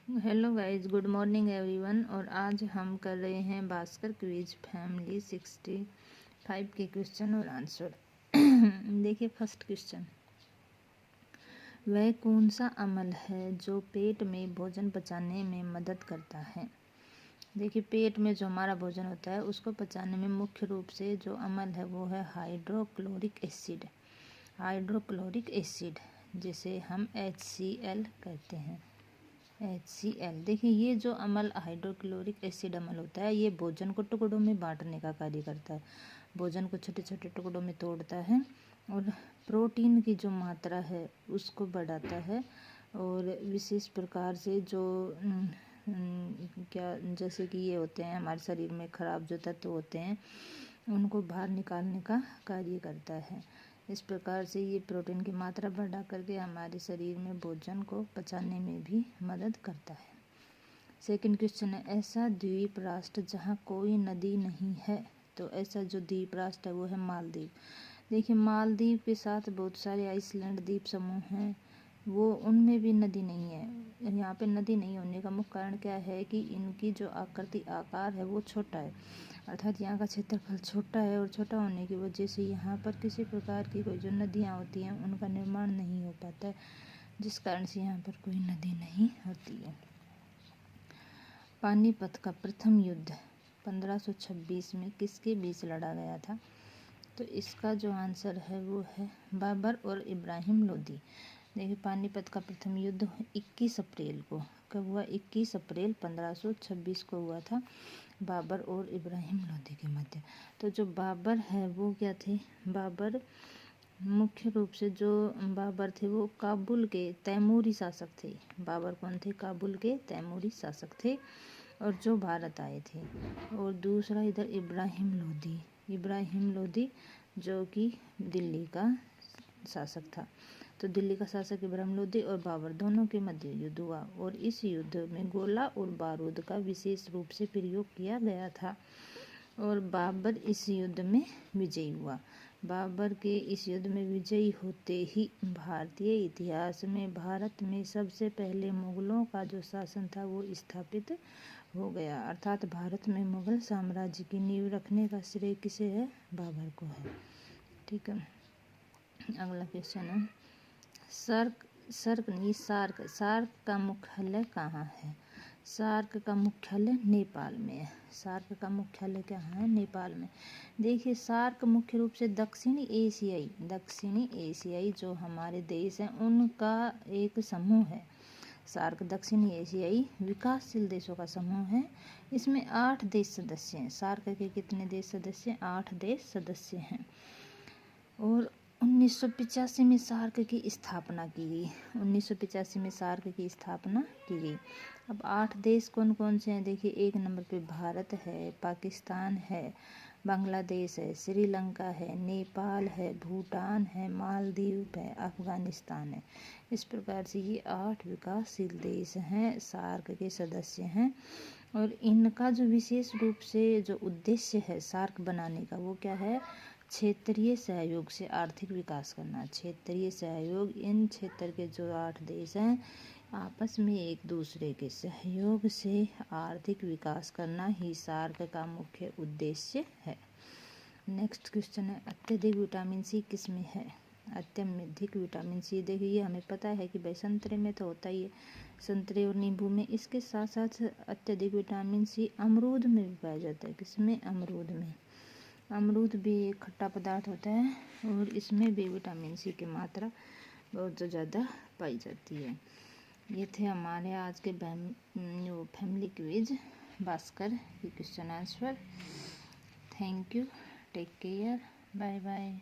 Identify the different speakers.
Speaker 1: Hello guys, good morning everyone. और आज हम कर रहे हैं भास्कर क्विज फैमिली 65 के क्वेश्चन और आंसर। देखिए फर्स्ट क्वेश्चन, वह कौन सा अमल है जो पेट में भोजन पचाने में मदद करता है। देखिए पेट में जो हमारा भोजन होता है उसको पचाने में मुख्य रूप से जो अमल है वो है हाइड्रोक्लोरिक एसिड। हाइड्रोक्लोरिक एसिड जिसे हम HCl कहते हैं। HCl। देखिए ये जो अमल हाइड्रोक्लोरिक एसिड अमल होता है ये भोजन को टुकड़ों में बांटने का कार्य करता है। भोजन को छोटे छोटे टुकड़ों में तोड़ता है और प्रोटीन की जो मात्रा है उसको बढ़ाता है। और विशेष प्रकार से जो क्या जैसे कि ये होते हैं हमारे शरीर में खराब जो तत्व होते हैं उनको बाहर निकालने का कार्य करता है। इस प्रकार से ये प्रोटीन की मात्रा बढ़ा करके हमारे शरीर में भोजन को पचाने में भी मदद करता है। सेकंड क्वेश्चन है, ऐसा द्वीप राष्ट्र जहाँ कोई नदी नहीं है। तो ऐसा जो द्वीप राष्ट्र है वो है मालदीव। देखिए मालदीव के साथ बहुत सारे आइसलैंड द्वीप समूह हैं, वो उनमें भी नदी नहीं है। यहाँ पे नदी नहीं होने का मुख्य कारण क्या है कि इनकी जो आकृति आकार है वो छोटा है, अर्थात यहाँ का क्षेत्रफल छोटा है और छोटा होने की वजह से यहाँ पर किसी प्रकार की कोई जो नदियाँ होती हैं उनका निर्माण नहीं हो पाता है, जिस कारण से यहाँ पर कोई नदी नहीं होती है। पानीपत का प्रथम युद्ध 1526 में किसके बीच लड़ा गया था। तो इसका जो आंसर है वो है बाबर और इब्राहिम लोदी। देखिए पानीपत का प्रथम युद्ध 21 अप्रैल को कब हुआ, 21 अप्रैल 1526 को हुआ था बाबर और इब्राहिम लोदी के मध्य। तो जो बाबर है वो क्या थे, बाबर मुख्य रूप से जो बाबर थे वो काबुल के तैमूरी शासक थे। बाबर कौन थे, काबुल के तैमूरी शासक थे और जो भारत आए थे। और दूसरा इधर इब्राहिम लोदी जो कि दिल्ली का शासक था। तो दिल्ली का शासक इब्राहिम लोदी और बाबर दोनों के मध्य युद्ध हुआ और इस युद्ध में गोला और बारूद का विशेष रूप से प्रयोग किया गया था और बाबर इस युद्ध में विजयी हुआ। बाबर के इस युद्ध में विजयी होते ही भारतीय इतिहास में भारत में सबसे पहले मुगलों का जो शासन था वो स्थापित हो गया, अर्थात भारत में मुगल साम्राज्य की नींव रखने का श्रेय किसे है, बाबर को है। ठीक है, अगला क्वेश्चन है, सार्क का मुख्यालय कहाँ है। सार्क का मुख्यालय नेपाल में है। सार्क का मुख्यालय कहाँ है, नेपाल में। देखिए सार्क मुख्य रूप से दक्षिणी एशियाई जो हमारे देश हैं उनका एक समूह है। सार्क दक्षिणी एशियाई विकासशील देशों का समूह है। इसमें 8 देश सदस्य हैं। सार्क के कितने देश सदस्य हैं, 8 देश सदस्य हैं। और 1985 में सार्क की स्थापना की गई। 1985 में सार्क की स्थापना की गई। अब 8 देश कौन कौन से हैं, देखिए 1 नंबर पे भारत है, पाकिस्तान है, बांग्लादेश है, श्रीलंका है, नेपाल है, भूटान है, मालदीव है, अफगानिस्तान है। इस प्रकार से ये 8 विकासशील देश हैं, सार्क के सदस्य हैं। और इनका जो विशेष रूप से जो उद्देश्य है सार्क बनाने का वो क्या है, क्षेत्रीय सहयोग से आर्थिक विकास करना। क्षेत्रीय सहयोग, इन क्षेत्र के जो 8 देश हैं आपस में एक दूसरे के सहयोग से आर्थिक विकास करना ही सार्क का मुख्य उद्देश्य है। नेक्स्ट क्वेश्चन है, अत्यधिक विटामिन सी किस में है। अत्यधिक विटामिन सी, देखिए हमें पता है कि भाई संतरे में तो होता ही है, संतरे और नींबू में। इसके साथ साथ अत्यधिक विटामिन सी अमरूद में भी पाया जाता है। किसमें, अमरूद में। अमरूद भी एक खट्टा पदार्थ होता है और इसमें भी विटामिन सी की मात्रा बहुत ज़्यादा पाई जाती है। ये थे हमारे आज के फैमिली क्विज भास्कर की question answer. Thank you, take care, bye bye.